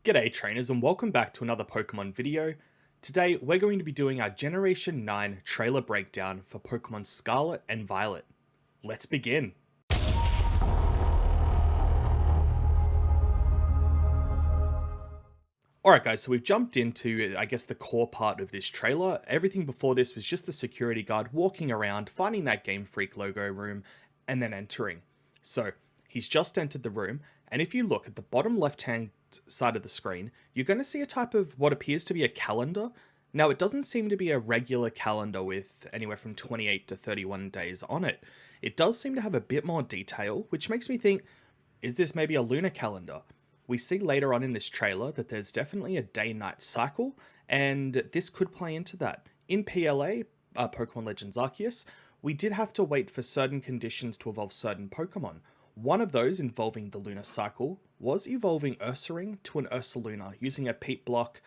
G'day trainers and welcome back to another Pokemon video. Today we're going to be doing our Generation 9 trailer breakdown for Pokemon Scarlet and Violet. Let's begin! Alright guys, so we've jumped into, I guess, the core part of this trailer. Everything before this was just the security guard walking around, finding that Game Freak logo room, and then entering. So, he's just entered the room, and if you look at the bottom left-hand side of the screen, you're going to see a type of what appears to be a calendar. Now, it doesn't seem to be a regular calendar with anywhere from 28 to 31 days on it. It does seem to have a bit more detail, which makes me think, is this maybe a lunar calendar? We see later on in this trailer that there's definitely a day-night cycle, and this could play into that. In PLA, Pokemon Legends Arceus, we did have to wait for certain conditions to evolve certain Pokemon. One of those involving the lunar cycle was evolving Ursaring to an Ursaluna using a peat block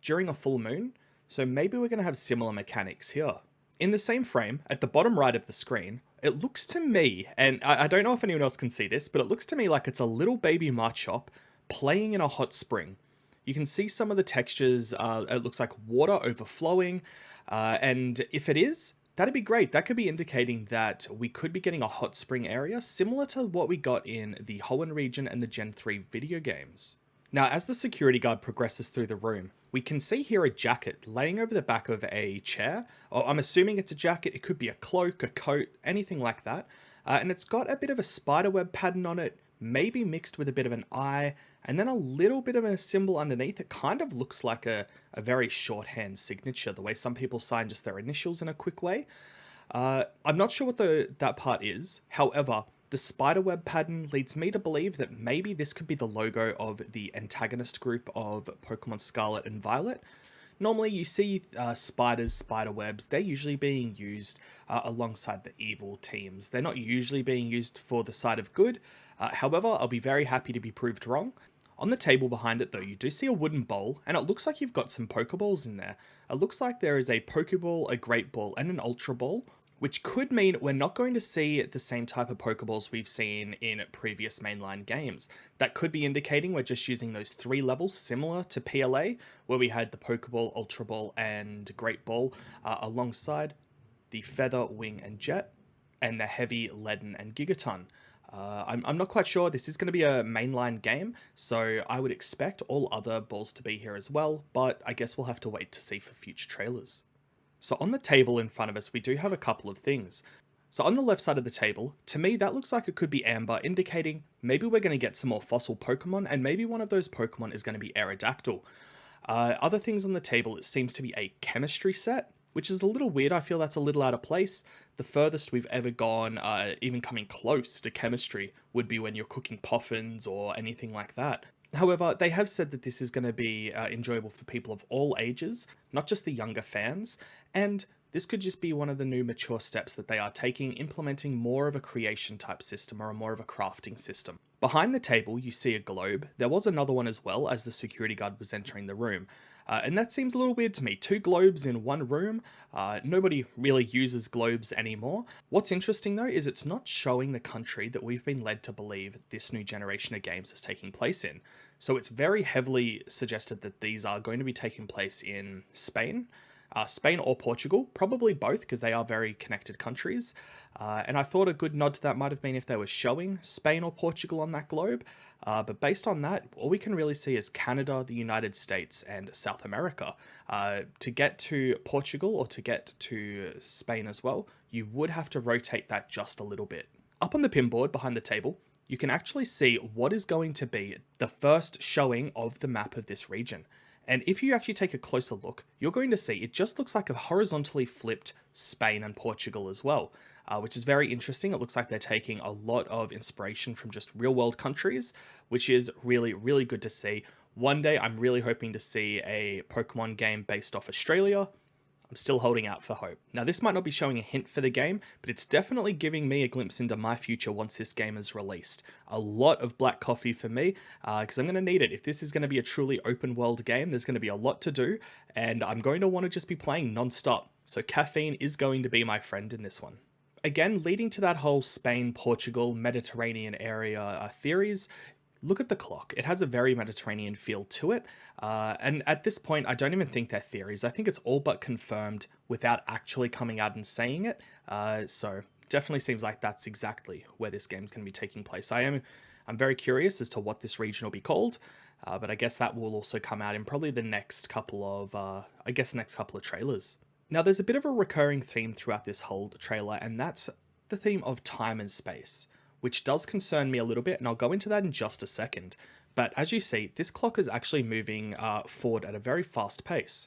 during a full moon, so maybe we're going to have similar mechanics here. In the same frame, at the bottom right of the screen, it looks to me, and I don't know if anyone else can see this, but it looks to me like it's a little baby Machop playing in a hot spring. You can see some of the textures, it looks like water overflowing, and if it is, that'd be great. That could be indicating that we could be getting a hot spring area similar to what we got in the Hoenn region and the Gen 3 video games. Now, as the security guard progresses through the room, we can see here a jacket laying over the back of a chair. I'm assuming it's a jacket, it could be a cloak, a coat, anything like that. And it's got a bit of a spiderweb pattern on it, maybe mixed with a bit of an eye, and then a little bit of a symbol underneath. It kind of looks like a very shorthand signature, the way some people sign just their initials in a quick way. I'm not sure what that part is. However, the spiderweb pattern leads me to believe that maybe this could be the logo of the antagonist group of Pokemon Scarlet and Violet. Normally you see spiders, spiderwebs, they're usually being used alongside the evil teams. They're not usually being used for the side of good. However, I'll be very happy to be proved wrong. On the table behind it though, you do see a wooden bowl, and it looks like you've got some Pokeballs in there. It looks like there is a Pokeball, a Great Ball, and an Ultra Ball, which could mean we're not going to see the same type of Pokeballs we've seen in previous mainline games. That could be indicating we're just using those 3 levels similar to PLA, where we had the Pokeball, Ultra Ball, and Great Ball alongside the Feather, Wing, and Jet, and the Heavy, Leaden, and Gigaton. I'm not quite sure. This is going to be a mainline game, so I would expect all other balls to be here as well, but I guess we'll have to wait to see for future trailers. So on the table in front of us, we do have a couple of things. So on the left side of the table, to me that looks like it could be amber, indicating maybe we're going to get some more fossil Pokemon, and maybe one of those Pokemon is going to be Aerodactyl. Other things on the table, it seems to be a chemistry set, which is a little weird. I feel that's a little out of place. The furthest we've ever gone, even coming close to chemistry, would be when you're cooking poffins or anything like that. However, they have said that this is going to be enjoyable for people of all ages, not just the younger fans, and this could just be one of the new mature steps that they are taking, implementing more of a creation type system or more of a crafting system. Behind the table, you see a globe. There was another one as well as the security guard was entering the room. And that seems a little weird to me. 2 globes in one room. Nobody really uses globes anymore. What's interesting though is it's not showing the country that we've been led to believe this new generation of games is taking place in. So it's very heavily suggested that these are going to be taking place in Spain. Spain or Portugal, probably both because they are very connected countries. And I thought a good nod to that might have been if they were showing Spain or Portugal on that globe. But based on that, all we can really see is Canada, the United States, and South America. To get to Portugal or to get to Spain as well, you would have to rotate that just a little bit. Up on the pinboard behind the table, you can actually see what is going to be the first showing of the map of this region. And if you actually take a closer look, you're going to see it just looks like a horizontally flipped Spain and Portugal as well, which is very interesting. It looks like they're taking a lot of inspiration from just real world countries, which is really, really good to see. One day, I'm really hoping to see a Pokemon game based off Australia. I'm still holding out for hope. Now, this might not be showing a hint for the game, but it's definitely giving me a glimpse into my future once this game is released. A lot of black coffee for me, because I'm going to need it. If this is going to be a truly open world game, there's going to be a lot to do, and I'm going to want to just be playing non-stop. So caffeine is going to be my friend in this one. Again, leading to that whole Spain, Portugal, Mediterranean area theories, Look at the clock. It has a very Mediterranean feel to it. And at this point, I don't even think they're theories. I think it's all but confirmed without actually coming out and saying it. So definitely seems like that's exactly where this game's going to be taking place. I'm very curious as to what this region will be called. But I guess that will also come out in probably the next couple of trailers. Now, there's a bit of a recurring theme throughout this whole trailer, and that's the theme of time and space, which does concern me a little bit, and I'll go into that in just a second. But as you see, this clock is actually moving forward at a very fast pace,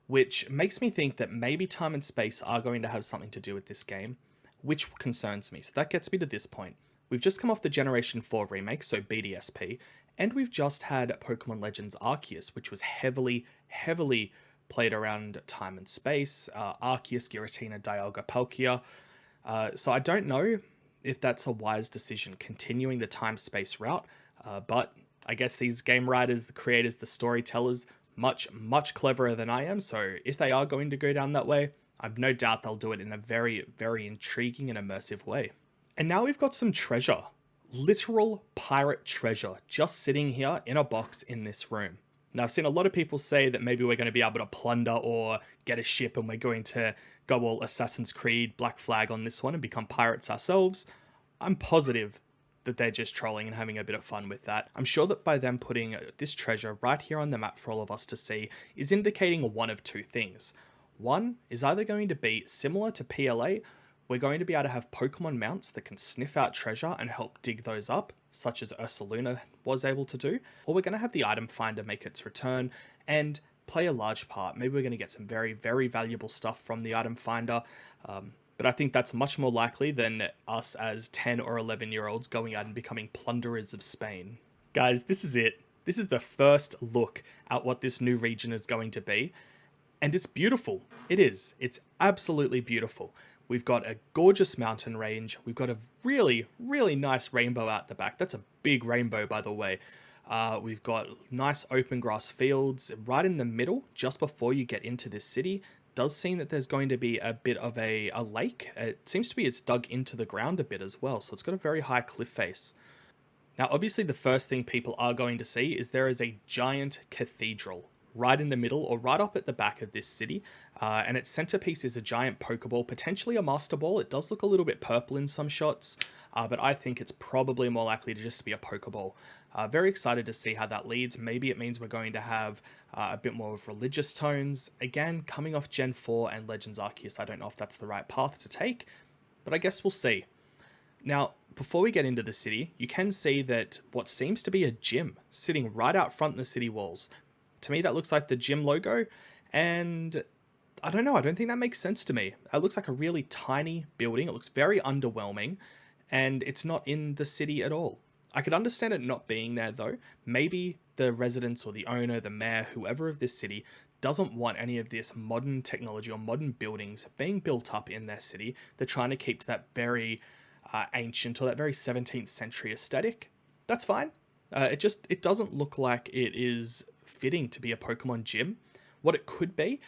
which makes me think that maybe time and space are going to have something to do with this game, which concerns me. So that gets me to this point. We've just come off the Generation 4 remake, so BDSP, and we've just had Pokemon Legends Arceus, which was heavily played around time and space, Arceus, Giratina, Dialga, Palkia. So I don't know if that's a wise decision, continuing the time-space route, but I guess these game writers, the creators, the storytellers, much cleverer than I am, so if they are going to go down that way, I've no doubt they'll do it in a very intriguing and immersive way. And now we've got some treasure. Literal pirate treasure just sitting here in a box in this room. Now, I've seen a lot of people say that maybe we're going to be able to plunder or get a ship and we're going to go all Assassin's Creed Black Flag on this one and become pirates ourselves. I'm positive that they're just trolling and having a bit of fun with that. I'm sure that by them putting this treasure right here on the map for all of us to see is indicating one of two things. One is either going to be similar to PLA, we're going to be able to have Pokemon mounts that can sniff out treasure and help dig those up, such as Ursaluna was able to do, or we're going to have the item finder make its return and play a large part. Maybe we're going to get some very valuable stuff from the item finder, but I think that's much more likely than us as 10 or 11-year-olds going out and becoming plunderers of Spain. Guys, this is it. This is the first look at what this new region is going to be, and it's beautiful. It is. It's absolutely beautiful. We've got a gorgeous mountain range. We've got a really nice rainbow out the back. That's a big rainbow, by the way. We've got nice open grass fields right in the middle, just before you get into this city. Does seem that there's going to be a bit of a lake. It seems to be it's dug into the ground a bit as well, so it's got a very high cliff face. Now, obviously, the first thing people are going to see is there is a giant cathedral right in the middle or right up at the back of this city, and its centerpiece is a giant Pokeball, potentially a Master Ball. It does look a little bit purple in some shots, but I think it's probably more likely to just be a Pokeball. Very excited to see how that leads. Maybe it means we're going to have a bit more of religious tones. Again, coming off Gen 4 and Legends Arceus, I don't know if that's the right path to take, but I guess we'll see. Now, before we get into the city, you can see that what seems to be a gym sitting right out front in the city walls. To me, that looks like the gym logo, and I don't know, I don't think that makes sense to me. It looks like a really tiny building. It looks very underwhelming, and it's not in the city at all. I could understand it not being there, though. Maybe the residents or the owner, the mayor, whoever of this city doesn't want any of this modern technology or modern buildings being built up in their city. They're trying to keep that very ancient or that very 17th century aesthetic. That's fine. It doesn't look like it is fitting to be a Pokemon gym. What it could be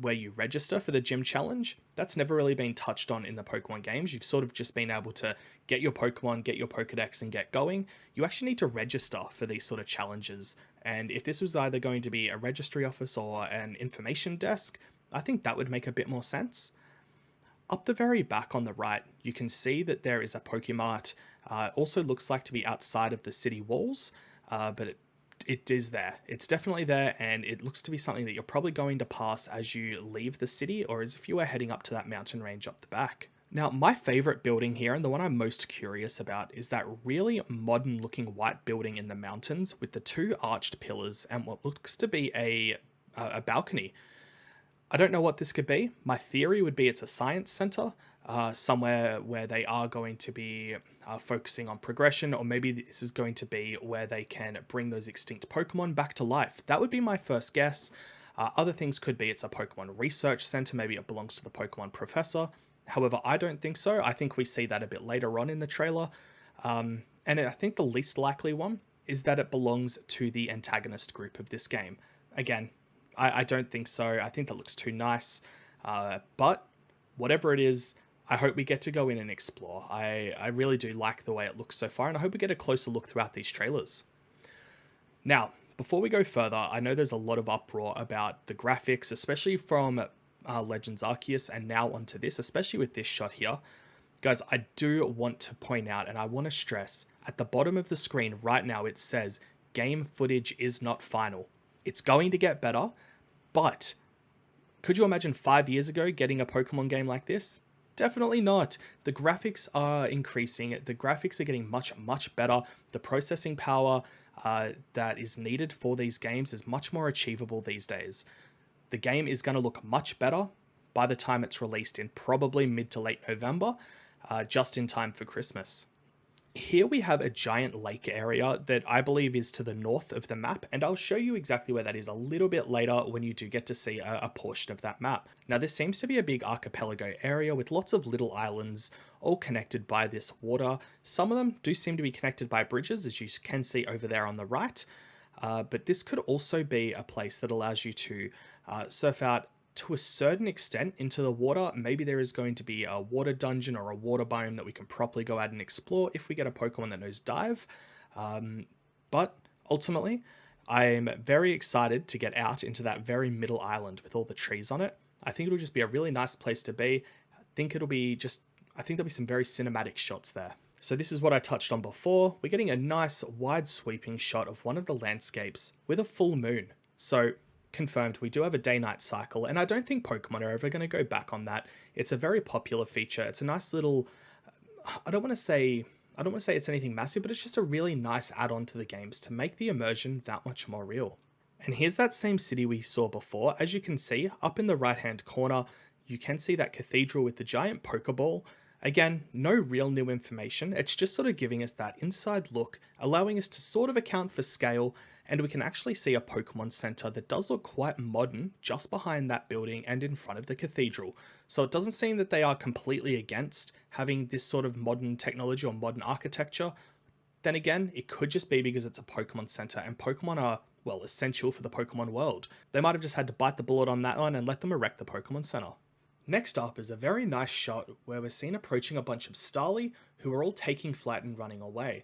where you register for the gym challenge. That's never really been touched on in the Pokemon games. You've sort of just been able to get your Pokemon, get your Pokedex, and get going. You actually need to register for these sort of challenges. And if this was either going to be a registry office or an information desk, I think that would make a bit more sense. Up the very back on the right, you can see that there is a Pokemart. Also looks like to be outside of the city walls, but it is there. It's definitely there, and it looks to be something that you're probably going to pass as you leave the city, or as if you were heading up to that mountain range up the back. Now, my favorite building here, and the one I'm most curious about, is that really modern looking white building in the mountains with the two arched pillars and what looks to be a balcony. I don't know what this could be. My theory would be it's a science center, somewhere where they are going to be focusing on progression, or maybe this is going to be where they can bring those extinct Pokemon back to life. That would be my first guess. Other things could be it's a Pokemon research center, maybe it belongs to the Pokemon professor. However, I don't think so. I think we see that a bit later on in the trailer. And I think the least likely one is that it belongs to the antagonist group of this game. Again, I don't think so. I think that looks too nice. But whatever it is, I hope we get to go in and explore. I really do like the way it looks so far, and I hope we get a closer look throughout these trailers. Now, before we go further, I know there's a lot of uproar about the graphics, especially from Legends Arceus and now onto this, especially with this shot here. Guys, I do want to point out, and I want to stress, at the bottom of the screen right now it says, game footage is not final. It's going to get better, but could you imagine 5 years ago getting a Pokemon game like this? Definitely not. The graphics are increasing. The graphics are getting much, much better. The processing power that is needed for these games is much more achievable these days. The game is going to look much better by the time it's released in probably mid to late November, just in time for Christmas. Here we have a giant lake area that I believe is to the north of the map, and I'll show you exactly where that is a little bit later when you do get to see a portion of that map. Now, this seems to be a big archipelago area with lots of little islands, all connected by this water. Some of them do seem to be connected by bridges, as you can see over there on the right, but this could also be a place that allows you to surf out to a certain extent into the water. Maybe there is going to be a water dungeon or a water biome that we can properly go out and explore if we get a Pokemon that knows dive. But ultimately, I'm very excited to get out into that very middle island with all the trees on it. I think it'll just be a really nice place to be. I think there'll be some very cinematic shots there. So this is what I touched on before. We're getting a nice wide sweeping shot of one of the landscapes with a full moon. So confirmed, we do have a day-night cycle, and I don't think Pokemon are ever going to go back on that. It's a very popular feature. It's a nice little, I don't want to say it's anything massive, but it's just a really nice add-on to the games to make the immersion that much more real. And here's that same city we saw before. As you can see, up in the right-hand corner, you can see that cathedral with the giant Pokeball. Again, no real new information. It's just sort of giving us that inside look, allowing us to sort of account for scale, and we can actually see a Pokemon Center that does look quite modern just behind that building and in front of the cathedral. So it doesn't seem that they are completely against having this sort of modern technology or modern architecture. Then again, it could just be because it's a Pokemon Center, and Pokemon are, well, essential for the Pokemon world. They might have just had to bite the bullet on that one and let them erect the Pokemon Center. Next up is a very nice shot where we're seen approaching a bunch of Starly who are all taking flight and running away.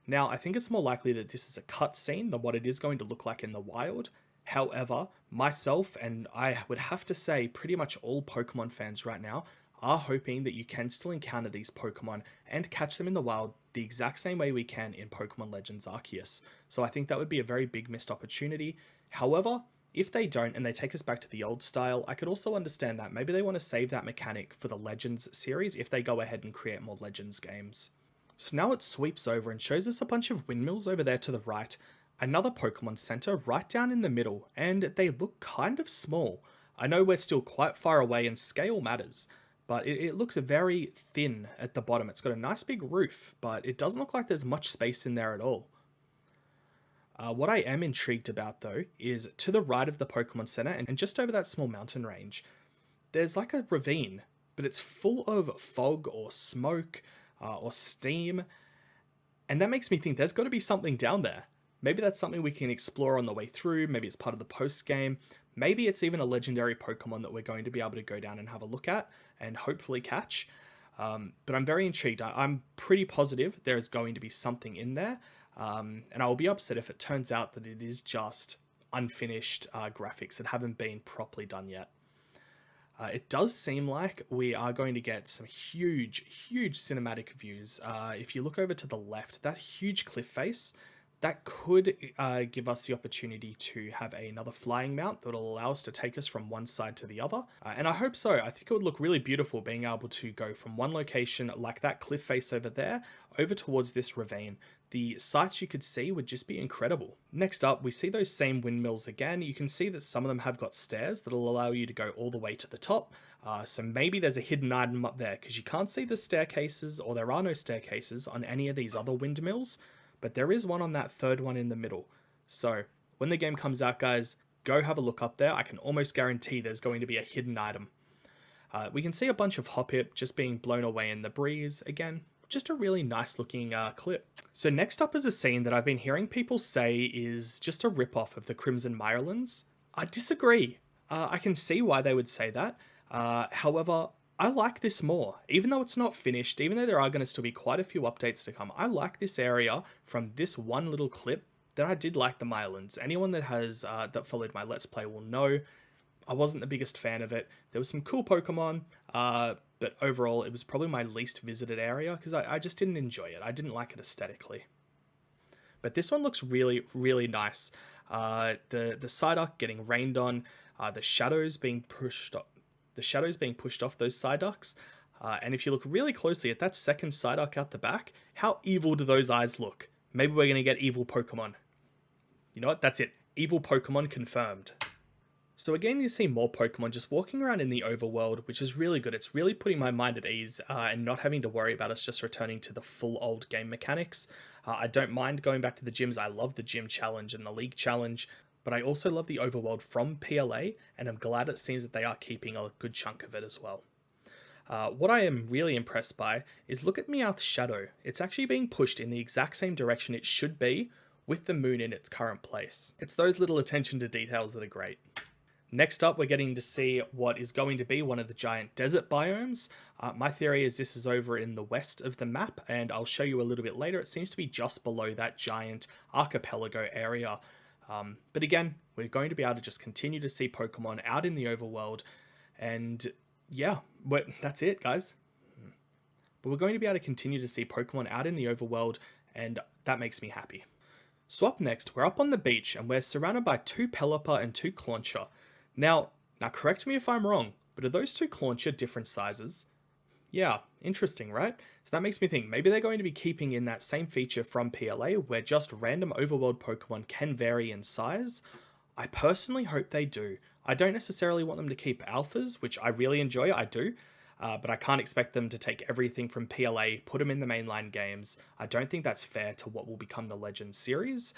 Now, I think it's more likely that this is a cutscene than what it is going to look like in the wild. However, myself, and I would have to say pretty much all Pokemon fans right now, are hoping that you can still encounter these Pokemon and catch them in the wild the exact same way we can in Pokemon Legends Arceus. So I think that would be a very big missed opportunity. However, if they don't and they take us back to the old style, I could also understand that. Maybe they want to save that mechanic for the Legends series if they go ahead and create more Legends games. So now it sweeps over and shows us a bunch of windmills over there to the right, another Pokemon Center right down in the middle, and they look kind of small. I know we're still quite far away and scale matters, but it looks very thin at the bottom. It's got a nice big roof, but it doesn't look like there's much space in there at all. What I am intrigued about though is to the right of the Pokemon Center and just over that small mountain range, there's like a ravine, but it's full of fog or smoke or steam, and that makes me think there's got to be something down there. Maybe that's something we can explore on the way through. Maybe it's part of the post game. Maybe it's even a legendary Pokemon that we're going to be able to go down and have a look at and hopefully catch. But I'm very intrigued. I'm pretty positive there is going to be something in there. And I'll be upset if it turns out that it is just unfinished graphics that haven't been properly done yet. It does seem like we are going to get some huge cinematic views. If you look over to the left, that huge cliff face, that could give us the opportunity to have another flying mount that will allow us to take us from one side to the other. And I hope so. I think it would look really beautiful being able to go from one location like that cliff face over there, over towards this ravine. The sights you could see would just be incredible. Next up, we see those same windmills again. You can see that some of them have got stairs that'll allow you to go all the way to the top. So maybe there's a hidden item up there because you can't see the staircases, or there are no staircases on any of these other windmills. But there is one on that third one in the middle. So when the game comes out, guys, go have a look up there. I can almost guarantee there's going to be a hidden item. We can see a bunch of Hoppip just being blown away in the breeze. Again, just a really nice looking clip. So next up is a scene that I've been hearing people say is just a rip-off of the Crimson Myrelands. I disagree. I can see why they would say that. However, I like this more. Even though it's not finished, even though there are going to still be quite a few updates to come, I like this area from this one little clip that I did like the Mylands. Anyone that has that followed my Let's Play will know I wasn't the biggest fan of it. There was some cool Pokemon, but overall it was probably my least visited area because I just didn't enjoy it. I didn't like it aesthetically. But this one looks really, really nice. The Psyduck getting rained on, the shadows being pushed off, those Psyducks. And if you look really closely at that second Psyduck out the back, how evil do those eyes look? Maybe we're going to get evil Pokemon. You know what? That's it. Evil Pokemon confirmed. So again, you see more Pokemon just walking around in the overworld, which is really good. It's really putting my mind at ease and not having to worry about us just returning to the full old game mechanics. I don't mind going back to the gyms. I love the gym challenge and the league challenge, but I also love the overworld from PLA, and I'm glad it seems that they are keeping a good chunk of it as well. What I am really impressed by is look at Meowth's shadow. It's actually being pushed in the exact same direction it should be with the moon in its current place. It's those little attention to details that are great. Next up, we're getting to see what is going to be one of the giant desert biomes. My theory is this is over in the west of the map, and I'll show you a little bit later. It seems to be just below that giant archipelago area. But again, we're going to be able to just continue to see Pokemon out in the overworld, and yeah, that's it, guys. But we're going to be able to continue to see Pokemon out in the overworld, and that makes me happy. So up next, we're up on the beach, and we're surrounded by 2 Pelipper and 2 Clauncher. Now correct me if I'm wrong, but are those 2 Clauncher different sizes? Yeah, interesting, right? So that makes me think maybe they're going to be keeping in that same feature from PLA where just random overworld Pokemon can vary in size. I personally hope they do. I don't necessarily want them to keep alphas, which I really enjoy, I do. But I can't expect them to take everything from PLA, put them in the mainline games. I don't think that's fair to what will become the Legends series.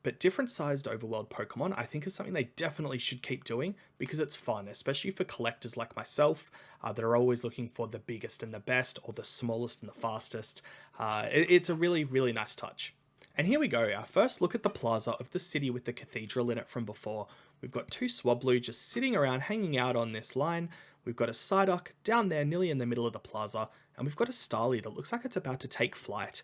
But different sized overworld Pokemon, I think, is something they definitely should keep doing because it's fun, especially for collectors like myself that are always looking for the biggest and the best or the smallest and the fastest. It's a really, really nice touch. And here we go, our first look at the plaza of the city with the cathedral in it from before. We've got 2 Swablu just sitting around hanging out on this line. We've got a Psyduck down there nearly in the middle of the plaza, and we've got a Starly that looks like it's about to take flight.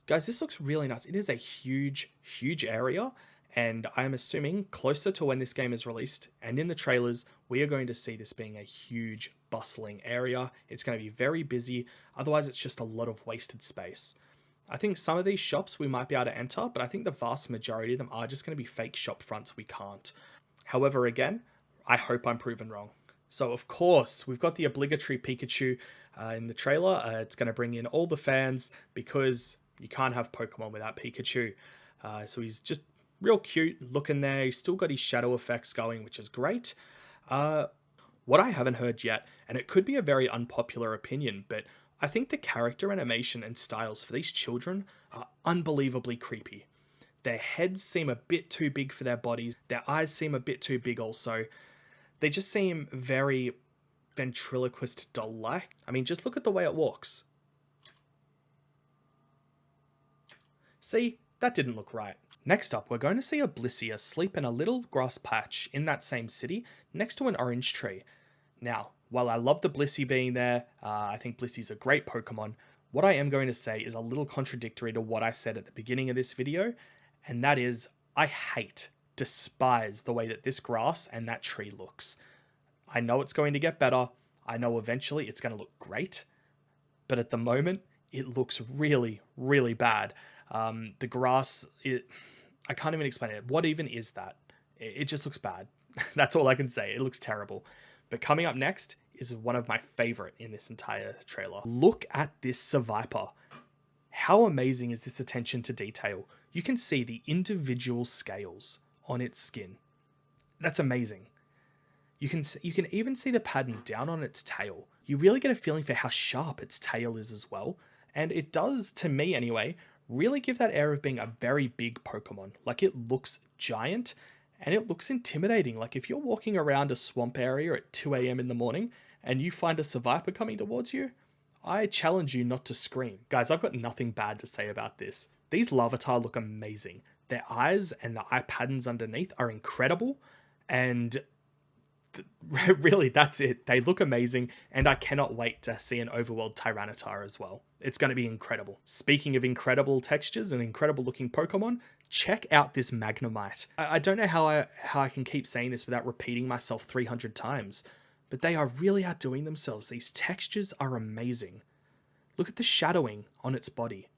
Guys, this looks really nice. It is a huge, huge area, and I'm assuming closer to when this game is released, and in the trailers, we are going to see this being a huge, bustling area. It's going to be very busy, otherwise it's just a lot of wasted space. I think some of these shops we might be able to enter, but I think the vast majority of them are just going to be fake shop fronts we can't. However, again, I hope I'm proven wrong. So of course, we've got the obligatory Pikachu in the trailer. It's going to bring in all the fans because you can't have Pokemon without Pikachu. So he's just real cute looking there. He's still got his shadow effects going, which is great. What I haven't heard yet, and it could be a very unpopular opinion, but I think the character animation and styles for these children are unbelievably creepy. Their heads seem a bit too big for their bodies. Their eyes seem a bit too big also. They just seem very ventriloquist doll-like. I mean, just look at the way it walks. See, that didn't look right. Next up, we're going to see a Blissey asleep in a little grass patch in that same city next to an orange tree. Now, while I love the Blissey being there, I think Blissey's a great Pokemon, what I am going to say is a little contradictory to what I said at the beginning of this video, and that is, I despise the way that this grass and that tree looks. I know it's going to get better, I know eventually it's going to look great, but at the moment, it looks really, really bad. The grass, I can't even explain it. What even is that? It just looks bad. That's all I can say. It looks terrible. But coming up next is one of my favorite in this entire trailer. Look at this Seviper. How amazing is this attention to detail? You can see the individual scales on its skin. That's amazing. You can even see the pattern down on its tail. You really get a feeling for how sharp its tail is as well. And it does, to me anyway, really give that air of being a very big Pokemon. Like, it looks giant and it looks intimidating. Like, if you're walking around a swamp area at 2 a.m. in the morning and you find a Seviper coming towards you, I challenge you not to scream. Guys, I've got nothing bad to say about this. These Larvitar look amazing. Their eyes and the eye patterns underneath are incredible, and Really, that's it. They look amazing, and I cannot wait to see an overworld Tyranitar as well. It's going to be incredible. Speaking of incredible textures and incredible looking Pokemon, check out this Magnemite. I don't know how I can keep saying this without repeating myself 300 times, but they are really outdoing themselves. These textures are amazing. Look at the shadowing on its body.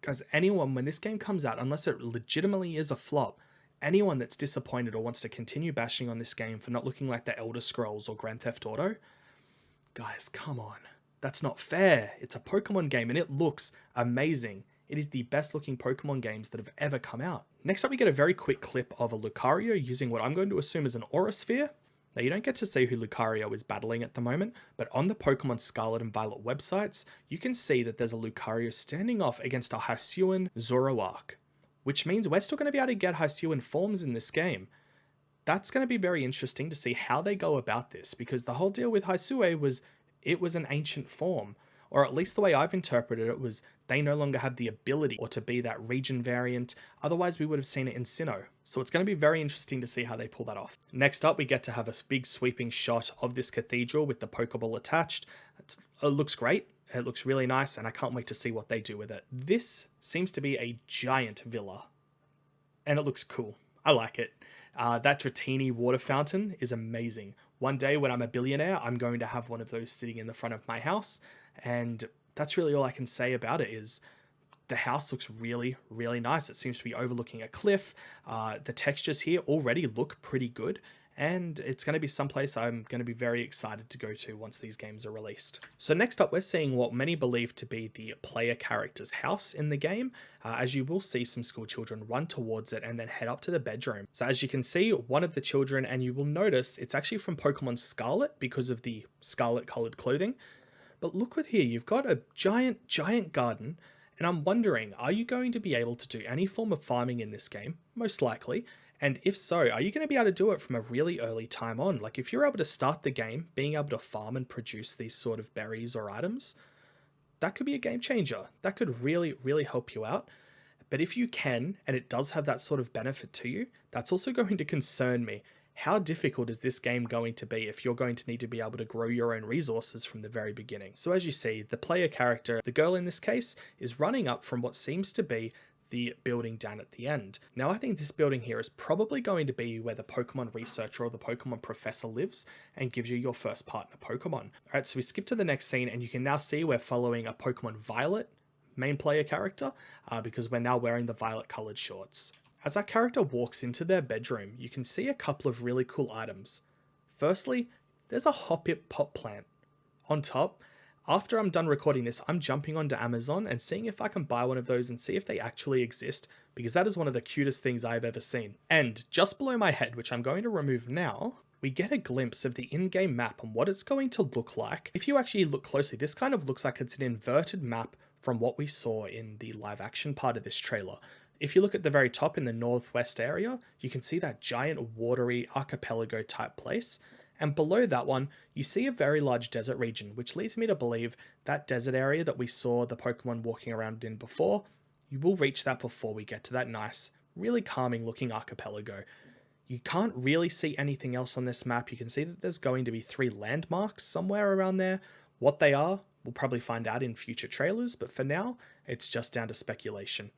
Guys, anyone, when this game comes out, unless it legitimately is a flop, anyone that's disappointed or wants to continue bashing on this game for not looking like the Elder Scrolls or Grand Theft Auto, guys, come on. That's not fair. It's a Pokemon game and it looks amazing. It is the best looking Pokemon games that have ever come out. Next up, we get a very quick clip of a Lucario using what I'm going to assume is an Aura Sphere. Now, you don't get to see who Lucario is battling at the moment, but on the Pokemon Scarlet and Violet websites, you can see that there's a Lucario standing off against a Hisuian Zoroark, which means we're still going to be able to get Hisuian forms in this game. That's going to be very interesting to see how they go about this, because the whole deal with Hisui was it was an ancient form, or at least the way I've interpreted it was they no longer have the ability or to be that region variant, otherwise we would have seen it in Sinnoh. So it's going to be very interesting to see how they pull that off. Next up, we get to have a big sweeping shot of this cathedral with the Pokeball attached. It looks great. It looks really nice, and I can't wait to see what they do with it. This seems to be a giant villa, and it looks cool. I like it. That Dratini water fountain is amazing. One day when I'm a billionaire, I'm going to have one of those sitting in the front of my house, and that's really all I can say about it is the house looks really, really nice. It seems to be overlooking a cliff. The textures here already look pretty good, and it's going to be someplace I'm going to be very excited to go to once these games are released. So next up, we're seeing what many believe to be the player character's house in the game, as you will see some school children run towards it and then head up to the bedroom. So as you can see, one of the children, and you will notice it's actually from Pokemon Scarlet because of the scarlet colored clothing. But look at here, you've got a giant, giant garden, and I'm wondering, are you going to be able to do any form of farming in this game? Most likely. And if so, are you going to be able to do it from a really early time on? Like if you're able to start the game, being able to farm and produce these sort of berries or items, that could be a game changer. That could really, really help you out. But if you can, and it does have that sort of benefit to you, that's also going to concern me. How difficult is this game going to be if you're going to need to be able to grow your own resources from the very beginning? So as you see, the player character, the girl in this case, is running up from what seems to be the building down at the end. Now I think this building here is probably going to be where the Pokemon researcher or the Pokemon professor lives and gives you your first partner Pokemon. Alright, so we skip to the next scene and you can now see we're following a Pokemon Violet main player character because we're now wearing the violet colored shorts. As our character walks into their bedroom, you can see a couple of really cool items. Firstly, there's a Hoppip pot plant. On top, after I'm done recording this, I'm jumping onto Amazon and seeing if I can buy one of those and see if they actually exist, because that is one of the cutest things I've ever seen. And just below my head, which I'm going to remove now, we get a glimpse of the in-game map and what it's going to look like. If you actually look closely, this kind of looks like it's an inverted map from what we saw in the live action part of this trailer. If you look at the very top in the northwest area, you can see that giant watery archipelago type place. And below that one, you see a very large desert region, which leads me to believe that desert area that we saw the Pokemon walking around in before, you will reach that before we get to that nice, really calming looking archipelago. You can't really see anything else on this map. You can see that there's going to be 3 landmarks somewhere around there. What they are, we'll probably find out in future trailers, but for now, it's just down to speculation.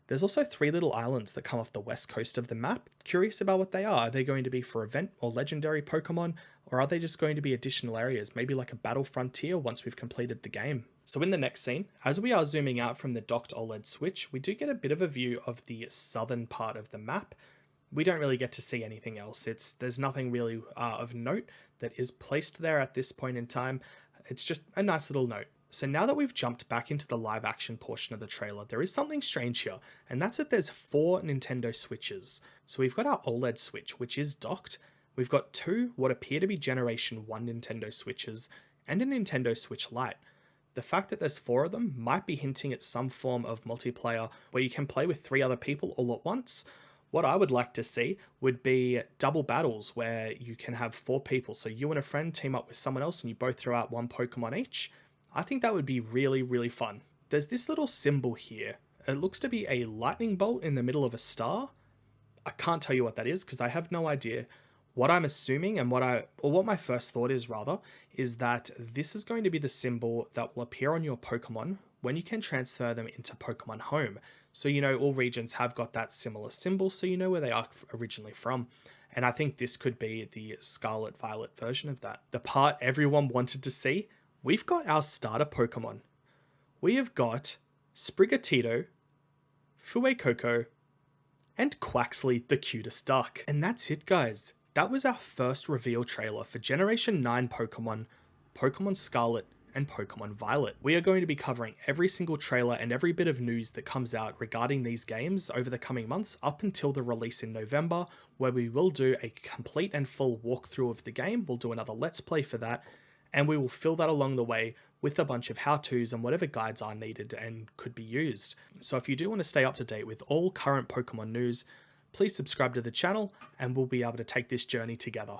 There's also 3 little islands that come off the west coast of the map. Curious about what they are. Are they going to be for event or legendary Pokemon, or are they just going to be additional areas, maybe like a battle frontier once we've completed the game? So in the next scene, as we are zooming out from the docked OLED Switch, we do get a bit of a view of the southern part of the map. We don't really get to see anything else. There's nothing really of note that is placed there at this point in time. It's just a nice little note. So now that we've jumped back into the live action portion of the trailer, there is something strange here, and that's that there's 4 Nintendo Switches. So we've got our OLED Switch, which is docked. We've got 2 what appear to be Generation 1 Nintendo Switches, and a Nintendo Switch Lite. The fact that there's 4 of them might be hinting at some form of multiplayer where you can play with 3 other people all at once. What I would like to see would be double battles where you can have 4 people. So you and a friend team up with someone else and you both throw out 1 Pokemon each. I think that would be really, really fun. There's this little symbol here. It looks to be a lightning bolt in the middle of a star. I can't tell you what that is because I have no idea. What I'm assuming and what my first thought is rather, is that this is going to be the symbol that will appear on your Pokemon when you can transfer them into Pokemon Home. So, all regions have got that similar symbol, so you know where they are originally from. And I think this could be the Scarlet Violet version of that. The part everyone wanted to see, we've got our starter Pokemon. We have got Sprigatito, Fuecoco, and Quaxley the cutest duck. And that's it, guys. That was our first reveal trailer for Generation 9 Pokemon, Pokemon Scarlet, and Pokemon Violet. We are going to be covering every single trailer and every bit of news that comes out regarding these games over the coming months up until the release in November, where we will do a complete and full walkthrough of the game. We'll do another Let's Play for that, and we will fill that along the way with a bunch of how-tos and whatever guides are needed and could be used. So if you do want to stay up to date with all current Pokemon news, please subscribe to the channel and we'll be able to take this journey together.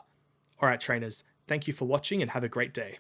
Alright trainers, thank you for watching and have a great day.